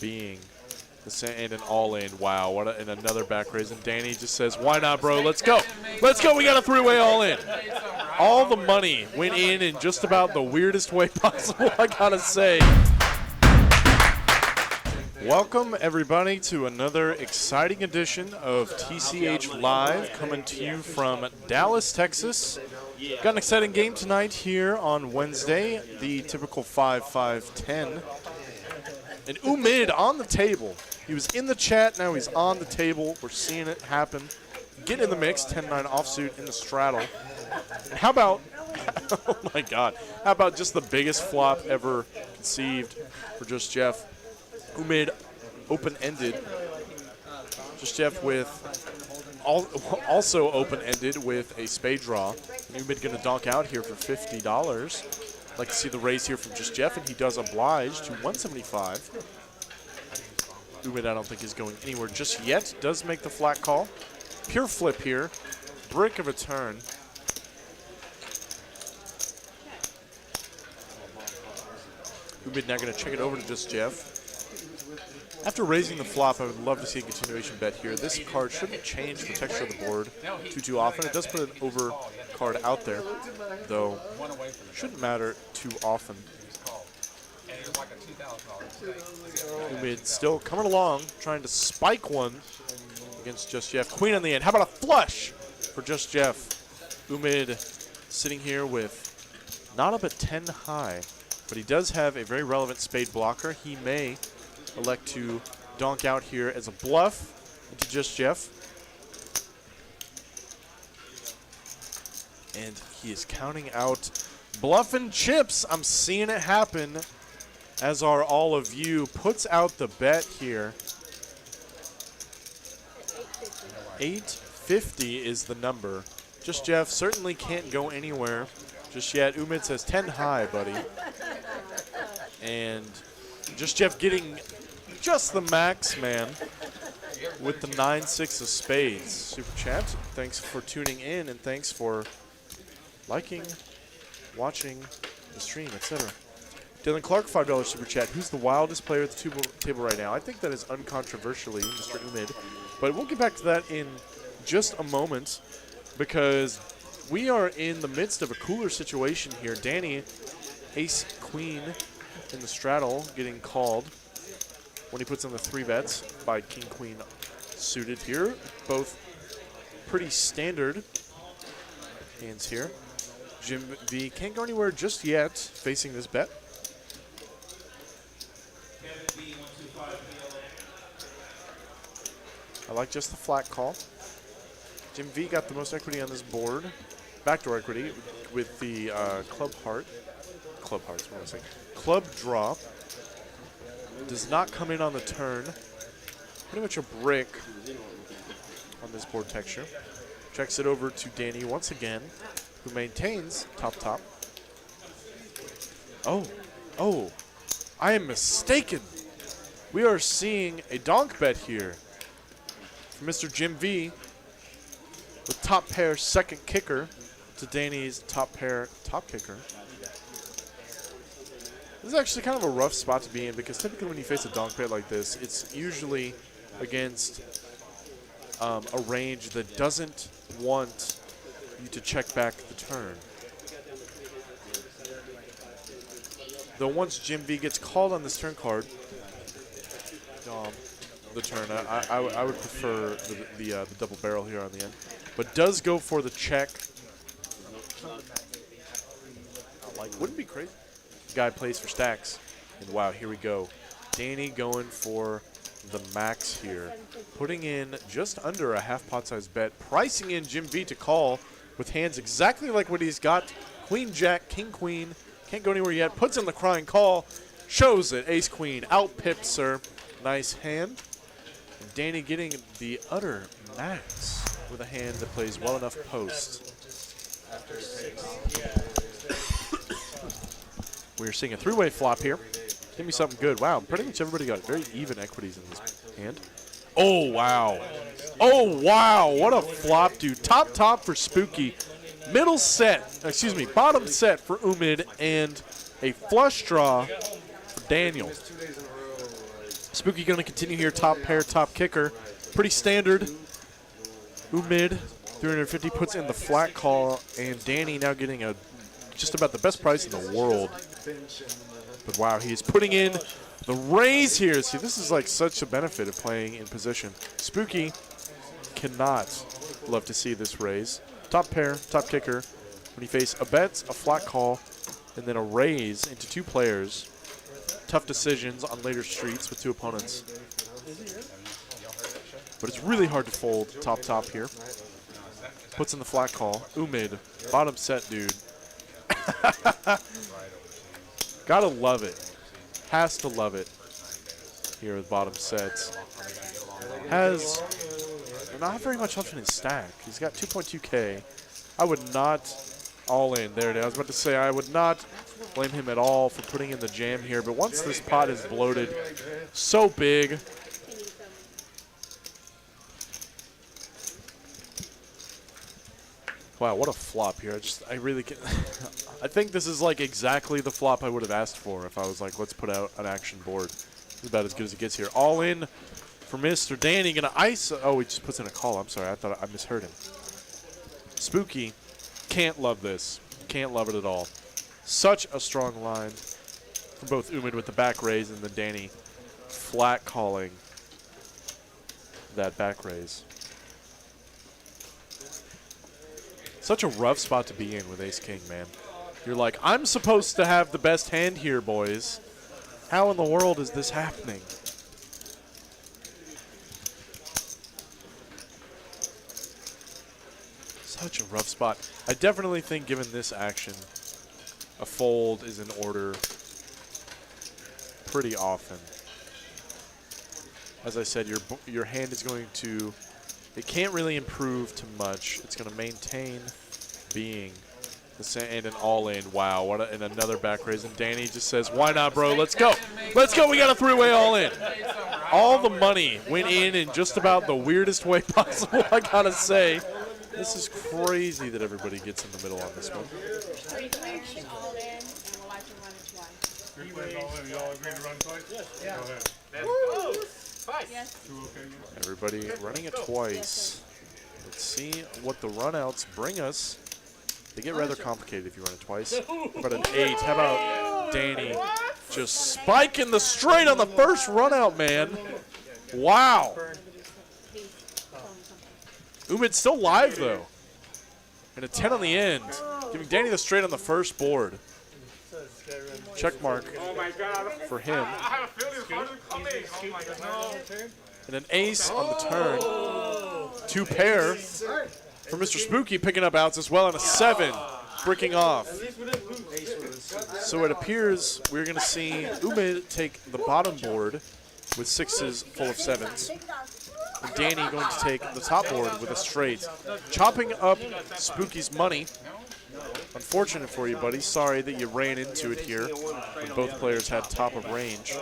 being and an all-in. Wow, and another back raise. And Danny just says, why not, bro? Let's go. Let's go. We got a three-way all-in. All the money went in just about the weirdest way possible, I got to say. Welcome, everybody, to another exciting edition of TCH Live, coming to you from Dallas, Texas. Got an exciting game tonight here on Wednesday, the typical 5-5-10. And Umid on the table. He was in the chat, now he's on the table. We're seeing it happen. Get in the mix, 10-9 offsuit in the straddle. And how about, oh my God, how about just the biggest flop ever conceived for Just Jeff? Umid open-ended. Just Jeff with also open-ended with a spade draw. And Umid going to donk out here for $50. Like to see the raise here from Just Jeff, and he does oblige to 175. Umid, I don't think is going anywhere just yet. Does make the flat call. Pure flip here. Brick of a turn. Umid now going to check it over to Just Jeff. After raising the flop, I would love to see a continuation bet here. This card shouldn't change the texture of the board too often. It does put an over card out there, though shouldn't matter too often. Umid still coming along, trying to spike one against Just Jeff. Queen on the end. How about a flush for Just Jeff? Umid sitting here with not up at 10 high, but he does have a very relevant spade blocker. He may elect to donk out here as a bluff into Just Jeff. And he is counting out bluff and chips. I'm seeing it happen, as are all of you. Puts out the bet here. 850 is the number. Just Jeff certainly can't go anywhere just yet. Umid says 10 high, buddy. And Just Jeff getting just the max, man, with the 9-6 of spades. Super chat, thanks for tuning in, and thanks for liking, watching the stream, etc. Dylan Clark, $5 super chat. Who's the wildest player at the table right now? I think that is uncontroversially Mr. Umid, but we'll get back to that in just a moment, because we are in the midst of a cooler situation here. Danny, ace queen in the straddle, getting called when he puts in the 3 bets by king queen suited here. Both pretty standard hands here. Jim V can't go anywhere just yet facing this bet. I like just the flat call. Jim V got the most equity on this board. Backdoor equity with the club hearts, what am I saying? Club draw. Does not come in on the turn. Pretty much a brick on this board texture. Checks it over to Danny once again, who maintains top. Oh, I am mistaken. We are seeing a donk bet here from Mr. Jim V with top pair second kicker to Danny's top pair top kicker. This is actually kind of a rough spot to be in, because typically when you face a donk bet like this, it's usually against a range that doesn't want you to check back the turn. Though once Jim V gets called on this turn card, the turn, I would prefer the double barrel here on the end, but does go for the check. Wouldn't be crazy. Guy plays for stacks, and wow, here we go. Danny going for the max here, putting in just under a half pot size bet, pricing in Jim V to call with hands exactly like what he's got. Queen Jack, King Queen, can't go anywhere yet, puts in the crying call, shows it, ace queen, out pip, sir. Nice hand. And Danny getting the utter max with a hand that plays well enough post. We're seeing a 3-way flop here. Give me something good. Wow, pretty much everybody got very even equities in this hand. Oh, wow. Oh, wow. What a flop, dude. Top for Spooky. Bottom set for Umid, and a flush draw for Daniel. Spooky going to continue here. Top pair, top kicker. Pretty standard. Mid 350 puts in the flat call, and Danny now getting a just about the best price in the world. But wow, he's putting in the raise here. See, this is like such a benefit of playing in position. Spooky cannot love to see this raise. Top pair, top kicker. When you face a bet, a flat call, and then a raise into 2 players. Tough decisions on later streets with 2 opponents. But it's really hard to fold top here. Puts in the flat call. Mid, bottom set, dude. Gotta love it. Has to love it here with bottom sets. Has not very much left in his stack. He's got 2.2K. I would not all in. There it is. I was about to say I would not blame him at all for putting in the jam here. But once this pot is bloated so big, wow, what a flop here. I really can't. I think this is like exactly the flop I would have asked for if I was like, let's put out an action board. It's about as good as it gets here. All in for Mr. Danny. Gonna ice. Oh, he just puts in a call. I'm sorry. I thought I misheard him. Spooky can't love this. Can't love it at all. Such a strong line from both Umid with the back raise and then Danny flat calling that back raise. Such a rough spot to be in with ace-king, man. You're like, I'm supposed to have the best hand here, boys. How in the world is this happening? Such a rough spot. I definitely think, given this action, a fold is in order pretty often. As I said, your hand is going to... It can't really improve too much. It's going to maintain being the same, and an all-in. Wow, and another back raise. And Danny just says, why not, bro? Let's go. Let's go. We got a 3-way all-in. All the money went in just about the weirdest way possible, I got to say. This is crazy that everybody gets in the middle on this one. 3 players all in, and we'll watch them run it twice. 3 players all in. You all agree to run twice? Yes. Go ahead. Twice. Yes. Everybody running it twice. Let's see what the runouts bring us. They get rather complicated if you run it twice. How about an 8? How about Danny just spiking the straight on the first runout, man? Wow. Umid's still live, though. And a 10 on the end, giving Danny the straight on the first board. Check mark for him. And an ace on the turn. 2 pair for Mr. Spooky, picking up outs as well, and a 7 breaking off. So it appears we're going to see Umid take the bottom board with 6s full of 7s. And Danny going to take the top board with a straight, chopping up Spooky's money. Unfortunate for you, buddy. Sorry that you ran into it here when both players had top of range.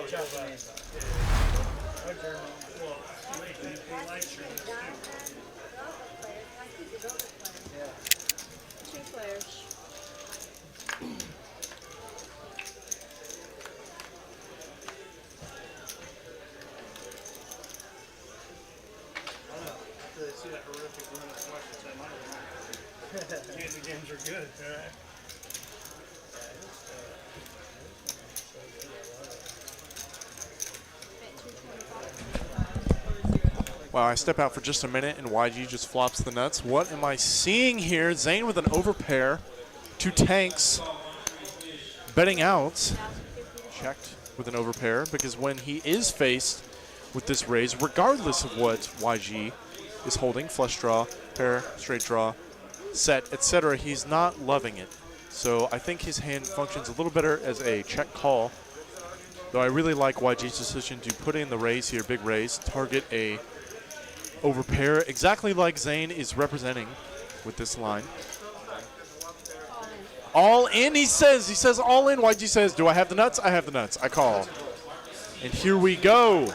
The games are good. Wow, I step out for just a minute and YG just flops the nuts. What am I seeing here? Zane with an overpair. 2 tanks betting out. Checked with an overpair because when he is faced with this raise, regardless of what YG is holding, flush draw, pair, straight draw, set, etc., he's not loving it. So I think his hand functions a little better as a check call. Though I really like YG's decision to put in the raise here, big raise, target a overpair, exactly like Zane is representing with this line. All in, he says all in. YG says, do I have the nuts? I have the nuts. I call. And here we go.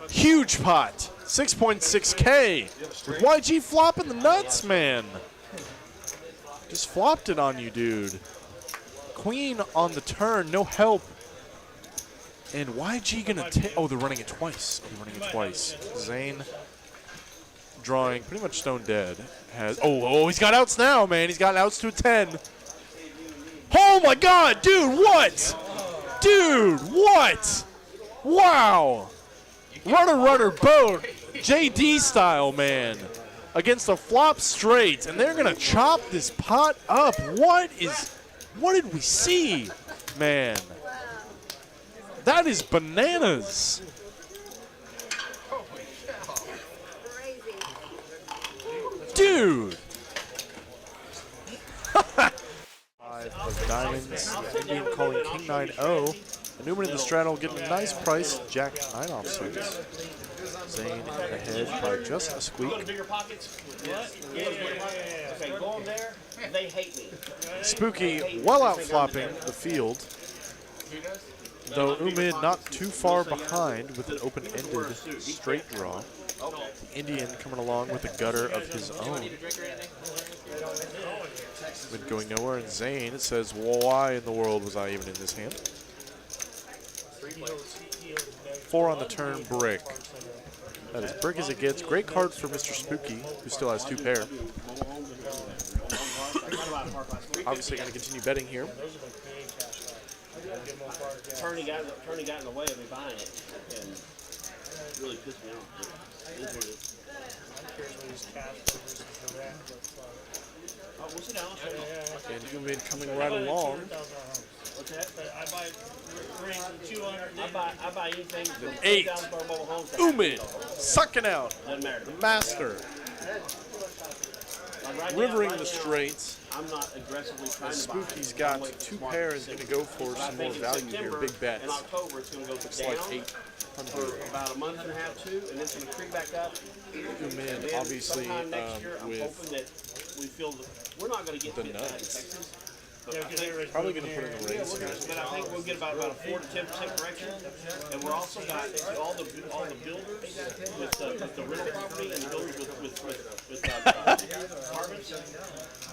Huge pot. 6.6K. With YG flopping the nuts, man. Just flopped it on you, dude. Queen on the turn. No help And YG gonna take? Oh, they're running it twice. Oh, they're running it twice. Zane drawing pretty much stone dead. Has he's got outs now, man. He's got outs to a 10. Oh my God, dude, what? Dude, what? Wow. Runner, boat. JD style, man. Against a flop straight, and they're gonna chop this pot up. What did we see, man? That is bananas. Dude. Five of diamonds. Indian calling king 9-0. Newman in the straddle getting a nice price. Jack 9 offsuits. Zane ahead by just a squeak. Spooky well out flopping the field. Though Umid not too far behind with an open-ended straight draw. The Indian coming along with a gutter of his own. Been going nowhere, and Zane, it says, well, why in the world was I even in this hand? 4 on the turn, brick. That is brick as it gets. Great card for Mr. Spooky, who still has 2 pair. Obviously going to continue betting here. Attorney got in the way of me buying it, and it really pissed me off. It is what it is. Oh, we'll sit down. And Umid coming right along. What's that? I buy 200. I buy anything from 8. mobile homes. Umid sucking out. Doesn't matter. The master. Rivering the straights. I'm not aggressively trying to buy. Spooky's got 2 pairs, going to go for some more value here. Big bets. In October, it's going to go Looks down like 800. for about a month and a half, 2, and then it's going to creep back up. Umid, obviously, sometime next year, I'm with hoping that we feel that we're not going to get the hit bad in nuts. Texas. Probably going to put in a raise here. But I think we'll get about a 4 to 10% correction, and we're also got all the builders with the rental property and the builders with apartments.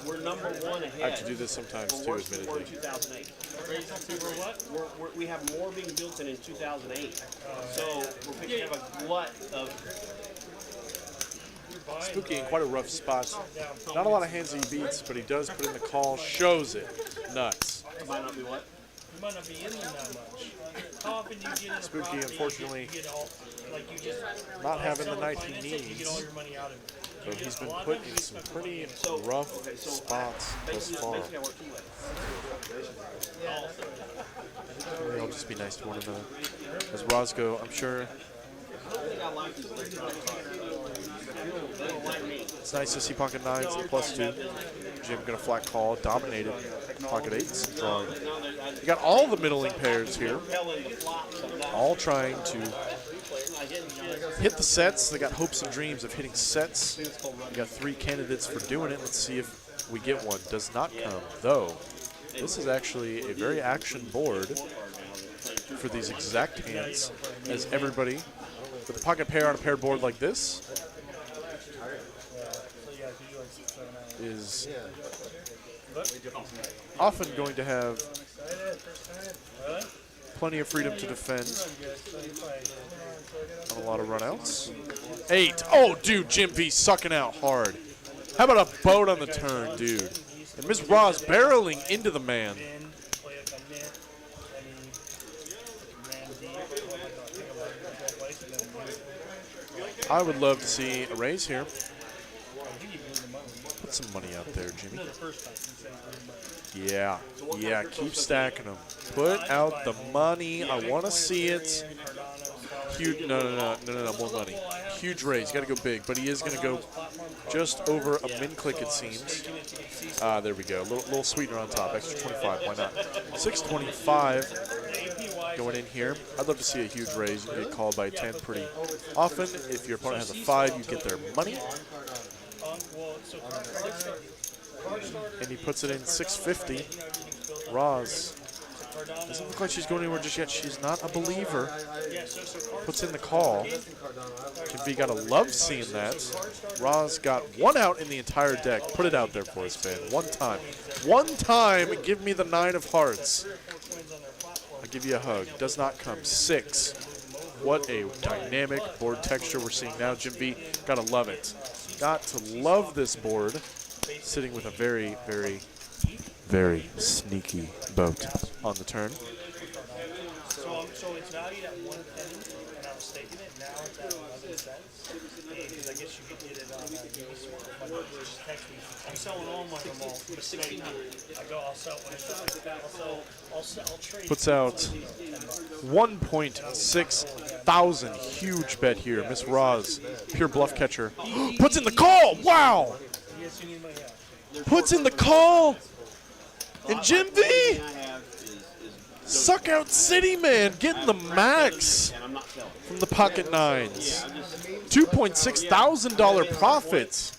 We're number 1 ahead. I have to do this sometimes too, We're in admittedly. 2008. We have more being built than in 2008. So we're picking up a glut of. Spooky in quite a rough spot. Not a lot of hands that he beats, but he does put in the call, shows it. Nuts. It might not be what? You might not be in them that much. How often do you get in a Spooky, property, unfortunately, you get all, like you just not having the sell night and he finance it, you get all needs. your money out of it. So he's been put in some pretty rough spots thus far. Basically, I work 2 ways. They'll just be nice to one another. As Roscoe, I'm sure. It's nice to see pocket 9s and +2. Jim gonna flat call, dominated pocket 8s, drawing. You got all the middling pairs here, all trying to hit the sets. They got hopes and dreams of hitting sets. We got 3 candidates for doing it. Let's see if we get one. Does not come, though. This is actually a very action board for these exact hands, as everybody with a pocket pair on a paired board like this is often going to have plenty of freedom to defend on a lot of runouts. 8. Oh, dude, Jim B sucking out hard. How about a boat on the turn, dude? And Miss Ross barreling into the man. I would love to see a raise here. Put some money out there, Jimmy. Yeah, keep stacking them. Put out the money. I want to see it. Huge, no, more money. Huge raise. Got to go big, but he is going to go just over a min click, it seems. There we go. A little sweetener on top. Extra 25. Why not? 625 going in here. I'd love to see a huge raise. You can get called by 10 pretty often. If your opponent has a 5, you get their money. And he puts it in 650. Roz doesn't look like she's going anywhere just yet. She's not a believer. Puts in the call. Kimby gotta love seeing that. Roz got 1 out in the entire deck. Put it out there for us, man. 1 time. 1 time, give me the 9 of hearts. give you a hug. Does not come. 6. What a dynamic board texture we're seeing now. Jim V, gotta love it. Got to love this board. Sitting with a very, very, very sneaky boat on the turn. So it's valued at 1 penny, and I was taking it. Now it's at 11 cents. Because I guess you could get it on Just text me. I'm selling all my them all for 1600. I go, I'll sell one. I'll trade. Puts out 1.6 thousand. Huge bet here. Miss Roz, pure bluff catcher. Puts in the call. Wow. Yes, you need my help. Puts in the call. And Jim V. Suck out City Man getting the max from the pocket nines. $2.6 thousand profits.